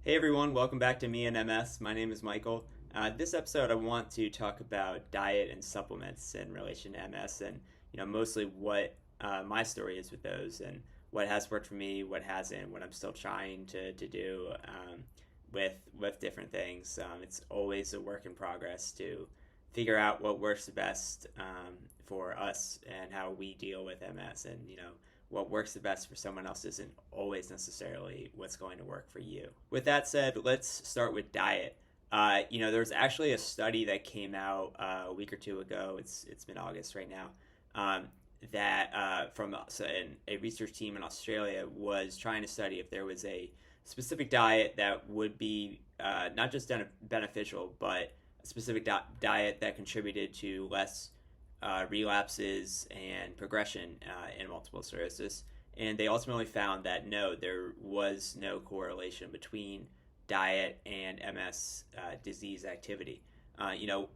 Hey everyone, welcome back to Me and MS. My name is Michael. This episode, I want to talk about diet and supplements in relation to MS, and mostly what my story is with those, and what has worked for me, what hasn't, what I'm still trying to do with different things. It's always a work in progress to figure out what works the best for us and how we deal with MS, and what works the best for someone else isn't always necessarily what's going to work for you. With that said, let's start with diet. There's actually a study that came out a week or two ago. It's been August right now. That from a research team in Australia was trying to study if there was a specific diet that would be not just beneficial, but a specific diet that contributed to less relapses and progression in multiple sclerosis. And they ultimately found that no, there was no correlation between diet and MS disease activity. Uh, you know,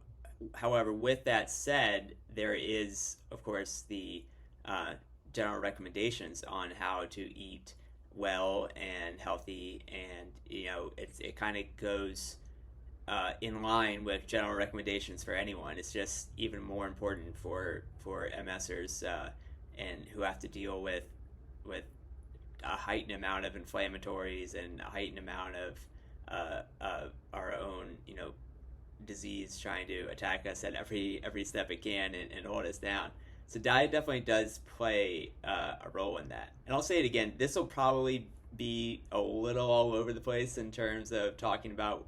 However, with that said, there is, of course, the uh, general recommendations on how to eat well and healthy, and it kind of goes in line with general recommendations for anyone. It's just even more important for MSers and who have to deal with a heightened amount of inflammatories and a heightened amount of our own disease trying to attack us at every step it can and hold us down. So diet definitely does play a role in that. And I'll say it again, this will probably be a little all over the place in terms of talking about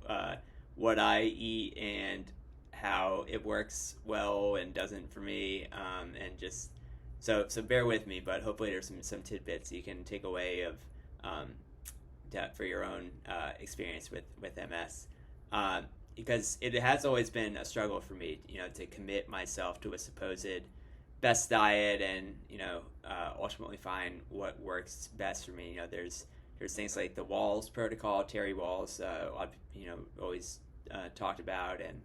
what I eat and how it works well and doesn't for me, and just so bear with me. But hopefully there's some tidbits you can take away of for your own experience with MS. Because it has always been a struggle for me, to commit myself to a supposed best diet and ultimately find what works best for me. There's things like the Walls protocol, Terry Walls, always talked about, and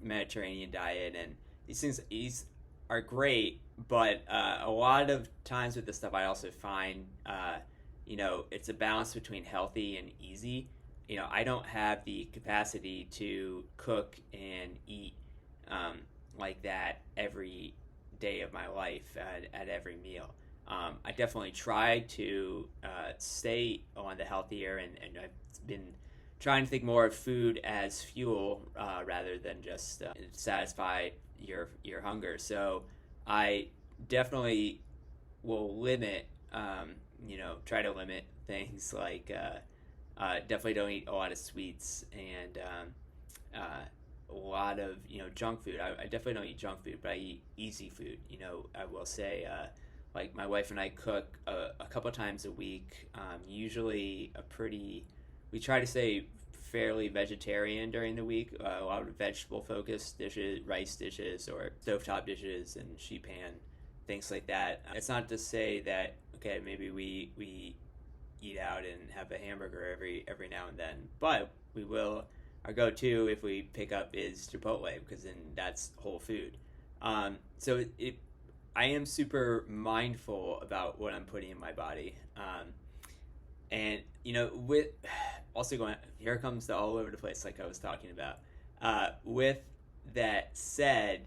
Mediterranean diet, and these are great, but a lot of times with this stuff, I also find it's a balance between healthy and easy. I don't have the capacity to cook and eat like that every day of my life at every meal. I definitely try to stay on the healthier, and I've been trying to think more of food as fuel rather than just satisfy your hunger. So I definitely will try to limit things like. Definitely don't eat a lot of sweets and a lot of junk food. I definitely don't eat junk food, but I eat easy food. I will say like my wife and I cook a couple times a week. Usually we try to stay fairly vegetarian during the week. A lot of vegetable focused dishes, rice dishes, or stovetop dishes, and sheet pan things like that. It's not to say that okay, maybe we eat out and have a hamburger every now and then, but we will. Our go-to if we pick up is Chipotle, because then that's whole food. So I am super mindful about what I'm putting in my body, and with also going here comes the all over the place like I was talking about. With that said,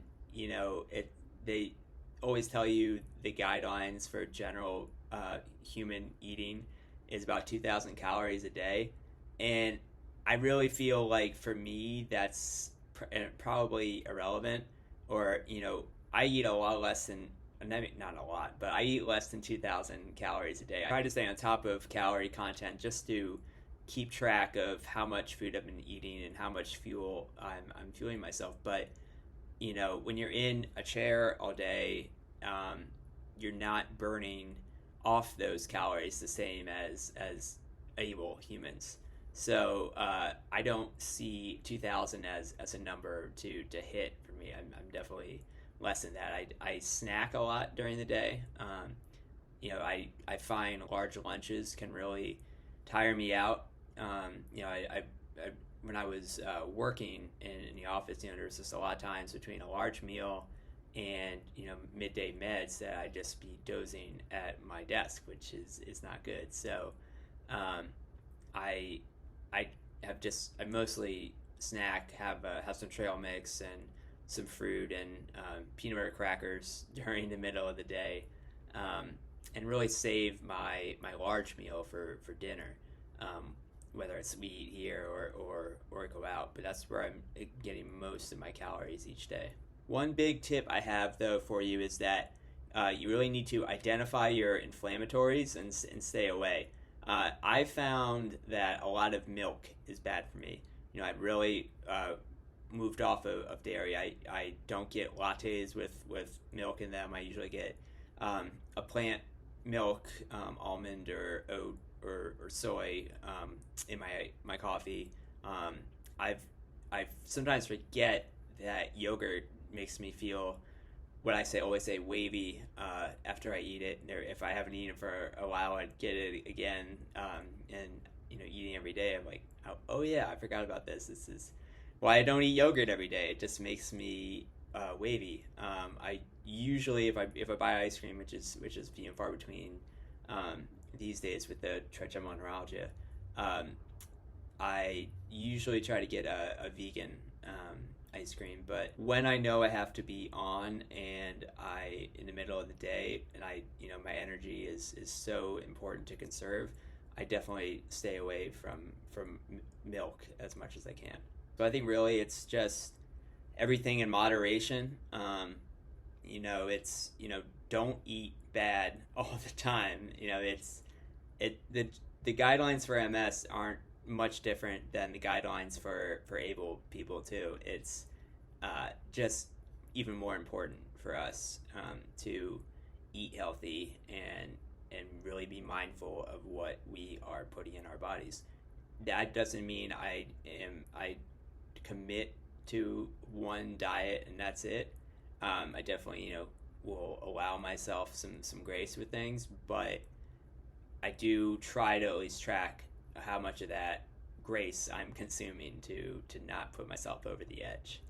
they always tell you the guidelines for general human eating is about 2,000 calories a day, and I really feel like for me that's probably irrelevant. Or I eat a lot less than, not a lot, but I eat less than 2,000 calories a day. I try to stay on top of calorie content just to keep track of how much food I've been eating and how much fuel I'm fueling myself. But when you're in a chair all day, you're not burning off those calories the same as able humans. So I don't see 2,000 as a number to hit for me. I'm definitely less than that. I snack a lot during the day. I find large lunches can really tire me out. When I was working in the office, there was just a lot of times between a large meal and midday meds that I'd just be dozing at my desk, which is not good. So I I I mostly snack, have some trail mix and some fruit and peanut butter crackers during the middle of the day, um, and really save my large meal for dinner. Whether it's we eat here or go out, but that's where I'm getting most of my calories each day. One big tip I have though for you is that you really need to identify your inflammatories and stay away. I found that a lot of milk is bad for me. I really moved off of dairy. I don't get lattes with milk in them. I usually get a plant milk, almond or oat or soy in my coffee. Um, I've I sometimes forget that yogurt makes me feel what I always say wavy after I eat it. If I haven't eaten it for a while, I'd get it again. And eating every day, I'm like, oh yeah, I forgot about this. This is why I don't eat yogurt every day. It just makes me wavy. I usually, if I buy ice cream, which is few and far between these days with the trigeminal neuralgia, um, I usually try to get a vegan ice cream. But when I know I have to be on and I in the middle of the day and my energy is so important to conserve, I definitely stay away from milk as much as I can. So I think really it's just everything in moderation. It's don't eat bad all the time. The guidelines for MS aren't much different than the guidelines for able people too. It's just even more important for us to eat healthy and really be mindful of what we are putting in our bodies. That doesn't mean I commit to one diet and that's it. I definitely will allow myself some grace with things, but I do try to at least track how much of that grace I'm consuming to not put myself over the edge.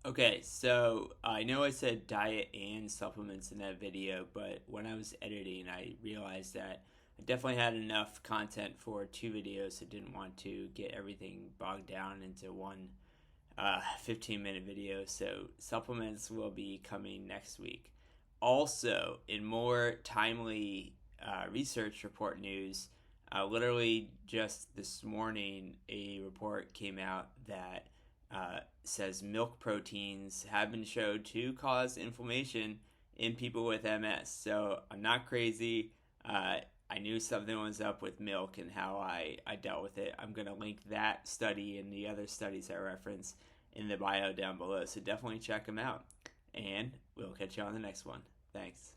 Okay, so I know I said diet and supplements in that video, but when I was editing, I realized that I definitely had enough content for two videos. I didn't want to get everything bogged down into one 15-minute video, so supplements will be coming next week. Also, in more timely research report news, literally just this morning, a report came out that says milk proteins have been shown to cause inflammation in people with MS. So I'm not crazy. I knew something was up with milk and how I dealt with it. I'm going to link that study and the other studies I reference in the bio down below. So definitely check them out. And we'll catch you on the next one. Thanks.